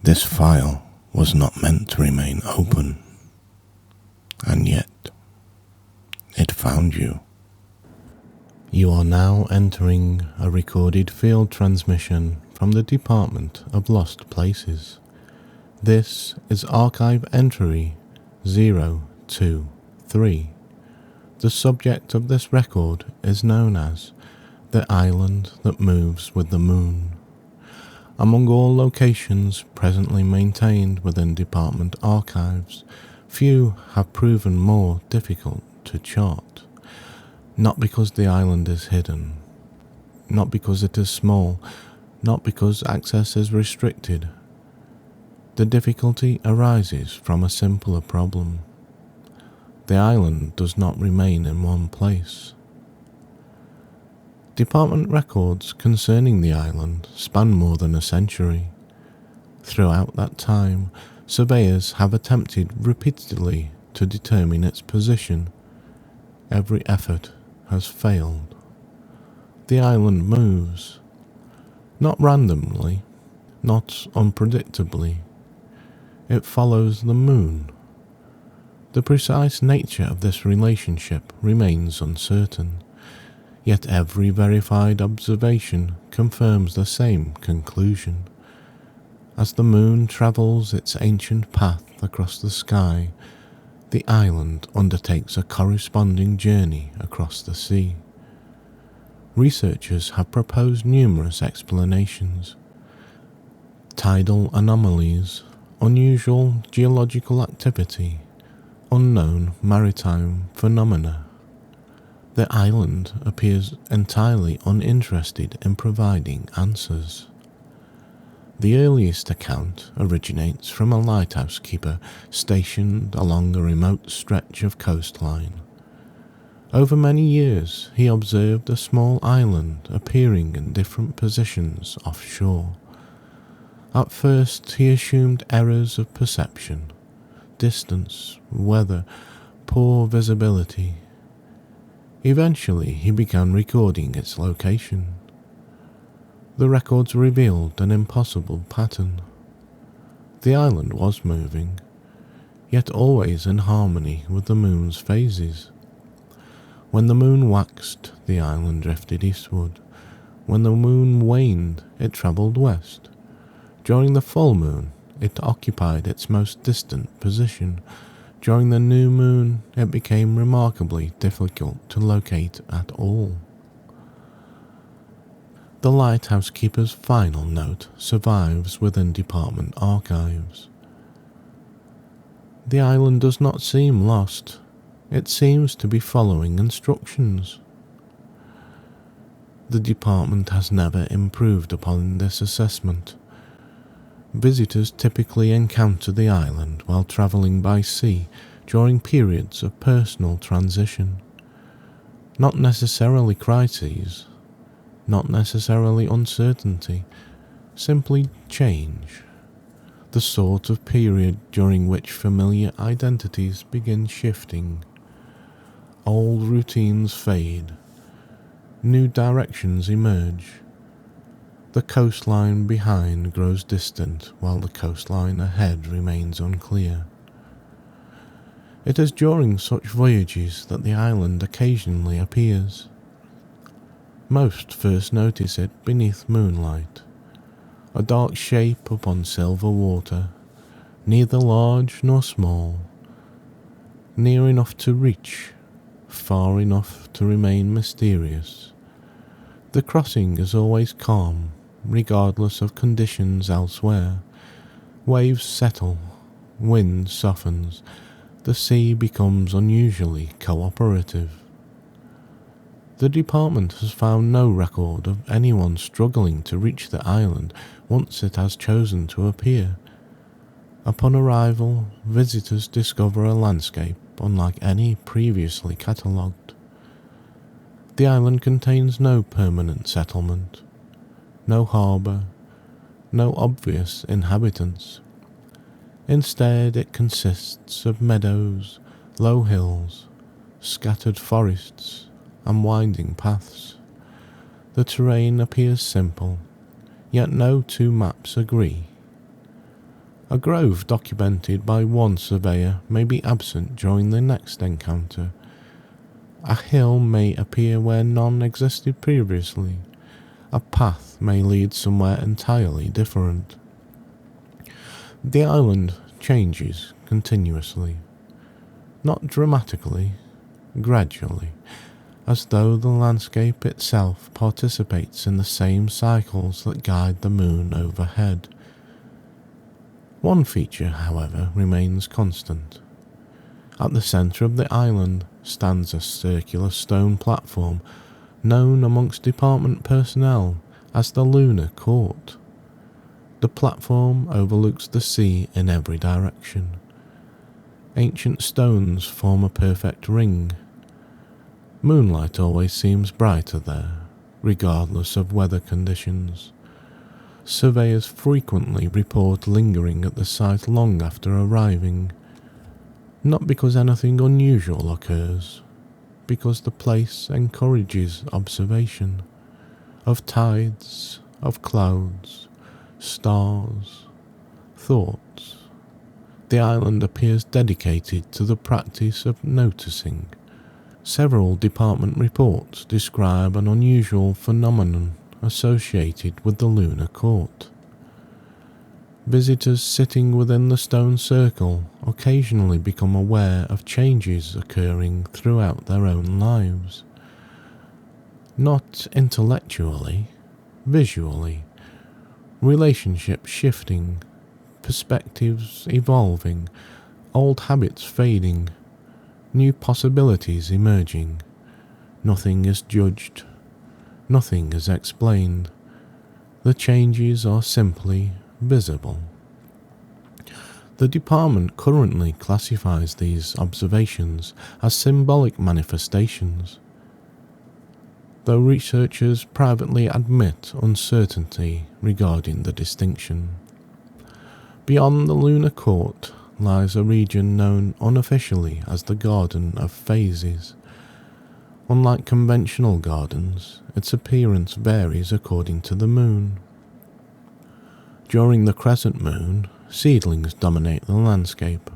This file was not meant to remain open, and yet it found you. You are now entering a recorded field transmission from the Department of Lost Places. This is archive entry 023. The subject of this record is known as the island that moves with the moon. Among all locations presently maintained within department archives, few have proven more difficult to chart. Not because the island is hidden, not because it is small, not because access is restricted. The difficulty arises from a simpler problem. The island does not remain in one place. Department records concerning the island span more than a century. Throughout that time, surveyors have attempted repeatedly to determine its position. Every effort has failed. The island moves, not randomly, not unpredictably. It follows the moon. The precise nature of this relationship remains uncertain. Yet every verified observation confirms the same conclusion. As the moon travels its ancient path across the sky, the island undertakes a corresponding journey across the sea. Researchers have proposed numerous explanations. Tidal anomalies, unusual geological activity, unknown maritime phenomena. The island appears entirely uninterested in providing answers. The earliest account originates from a lighthouse keeper stationed along a remote stretch of coastline. Over many years, he observed a small island appearing in different positions offshore. At first, he assumed errors of perception, distance, weather, poor visibility. Eventually, he began recording its location. The records revealed an impossible pattern. The island was moving, yet always in harmony with the moon's phases. When the moon waxed, the island drifted eastward. When the moon waned, it travelled west. During the full moon, it occupied its most distant position. During the new moon, it became remarkably difficult to locate at all. The lighthouse keeper's final note survives within department archives. The island does not seem lost. It seems to be following instructions. The department has never improved upon this assessment. Visitors typically encounter the island while travelling by sea during periods of personal transition. Not necessarily crises, not necessarily uncertainty, simply change. The sort of period during which familiar identities begin shifting. Old routines fade. New directions emerge. The coastline behind grows distant while the coastline ahead remains unclear. It is during such voyages that the island occasionally appears. Most first notice it beneath moonlight, a dark shape upon silver water, neither large nor small, near enough to reach, far enough to remain mysterious. The crossing is always calm, regardless of conditions elsewhere. Waves settle, wind softens, the sea becomes unusually cooperative. The department has found no record of anyone struggling to reach the island once it has chosen to appear. Upon arrival, visitors discover a landscape unlike any previously catalogued. The island contains no permanent settlement, no harbour, no obvious inhabitants. Instead, it consists of meadows, low hills, scattered forests, and winding paths. The terrain appears simple, yet no two maps agree. A grove documented by one surveyor may be absent during the next encounter. A hill may appear where none existed previously. A path may lead somewhere entirely different. The island changes continuously, not dramatically, gradually, as though the landscape itself participates in the same cycles that guide the moon overhead. One feature, however, remains constant. At the centre of the island stands a circular stone platform known amongst department personnel as the Lunar Court. The platform overlooks the sea in every direction. Ancient stones form a perfect ring. Moonlight always seems brighter there, regardless of weather conditions. Surveyors frequently report lingering at the site long after arriving, not because anything unusual occurs, because the place encourages observation of tides, of clouds, stars, thoughts. The island appears dedicated to the practice of noticing. Several department reports describe an unusual phenomenon associated with the Lunar Court. Visitors sitting within the stone circle occasionally become aware of changes occurring throughout their own lives. Not intellectually, visually. Relationships shifting, perspectives evolving, old habits fading, new possibilities emerging. Nothing is judged, nothing is explained. The changes are simply visible. The department currently classifies these observations as symbolic manifestations, though researchers privately admit uncertainty regarding the distinction. Beyond the Lunar Court lies a region known unofficially as the Garden of Phases. Unlike conventional gardens, its appearance varies according to the moon. During the crescent moon, seedlings dominate the landscape,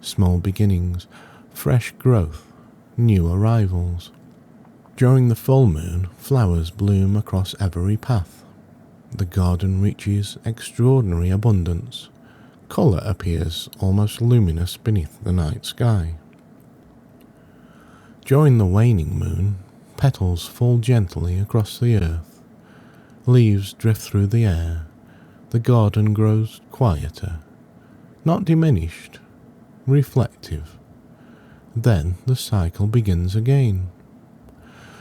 small beginnings, fresh growth, new arrivals. During the full moon, flowers bloom across every path. The garden reaches extraordinary abundance. Colour appears almost luminous beneath the night sky. During the waning moon, petals fall gently across the earth. Leaves drift through the air. The garden grows quieter, not diminished, reflective. Then the cycle begins again.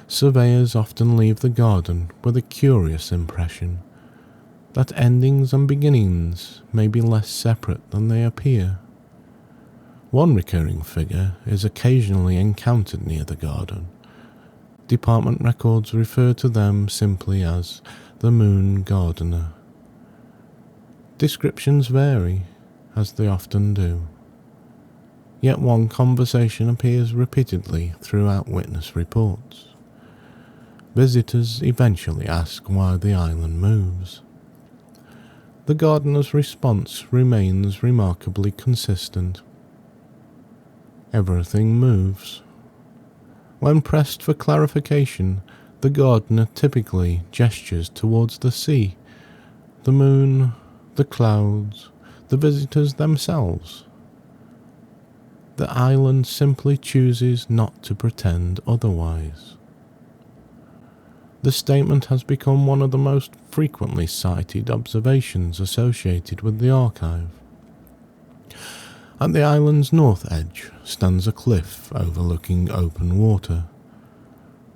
Surveyors often leave the garden with a curious impression that endings and beginnings may be less separate than they appear. One recurring figure is occasionally encountered near the garden. Department records refer to them simply as the Moon Gardener. Descriptions vary, as they often do. Yet one conversation appears repeatedly throughout witness reports. Visitors eventually ask why the island moves. The gardener's response remains remarkably consistent. Everything moves. When pressed for clarification, the gardener typically gestures towards the sea, the moon, the clouds, the visitors themselves. The island simply chooses not to pretend otherwise. The statement has become one of the most frequently cited observations associated with the archive. At the island's north edge stands a cliff overlooking open water.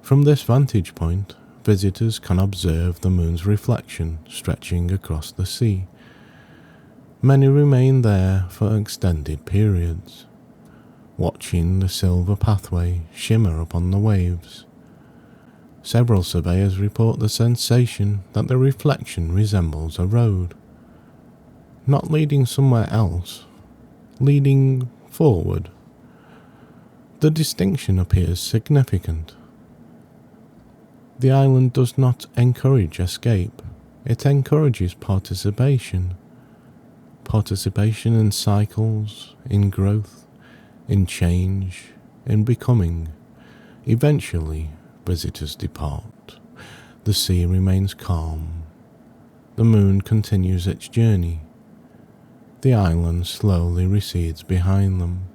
From this vantage point, visitors can observe the moon's reflection stretching across the sea. Many remain there for extended periods, watching the silver pathway shimmer upon the waves. Several surveyors report the sensation that the reflection resembles a road, not leading somewhere else, leading forward. The distinction appears significant. The island does not encourage escape, it encourages participation. participation in cycles, in growth, in change, in becoming. Eventually, visitors depart. The sea remains calm. The moon continues its journey. The island slowly recedes behind them.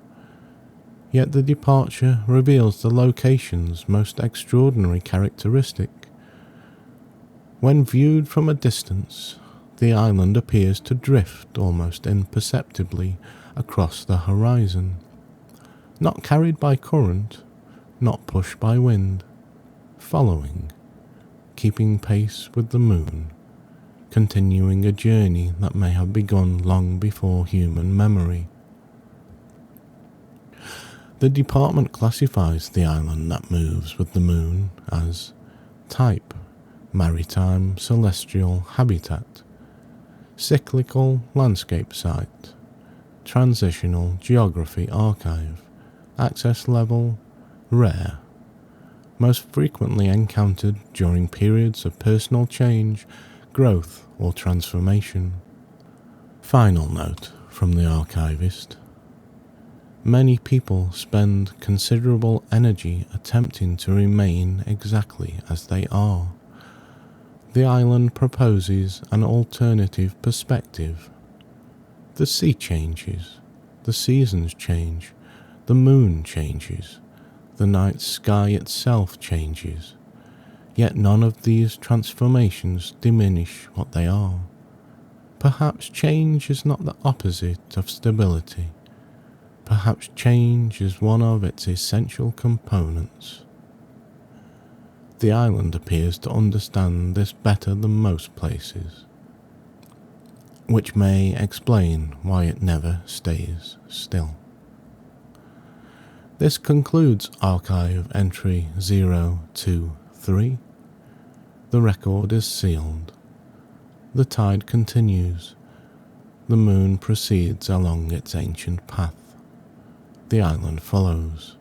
Yet the departure reveals the location's most extraordinary characteristic. When viewed from a distance, the island appears to drift almost imperceptibly across the horizon, not carried by current, not pushed by wind, following, keeping pace with the moon, continuing a journey that may have begun long before human memory. The department classifies the island that moves with the moon as type, maritime celestial habitat, cyclical landscape site, transitional geography archive, access level, rare, most frequently encountered during periods of personal change, growth, or transformation. Final note from the archivist. Many people spend considerable energy attempting to remain exactly as they are. The island proposes an alternative perspective. The sea changes, the seasons change, the moon changes, the night sky itself changes, yet none of these transformations diminish what they are. Perhaps change is not the opposite of stability. Perhaps change is one of its essential components. The island appears to understand this better than most places, which may explain why it never stays still. This concludes archive entry 023. The record is sealed. The tide continues. The moon proceeds along its ancient path. The island follows.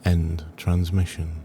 End transmission.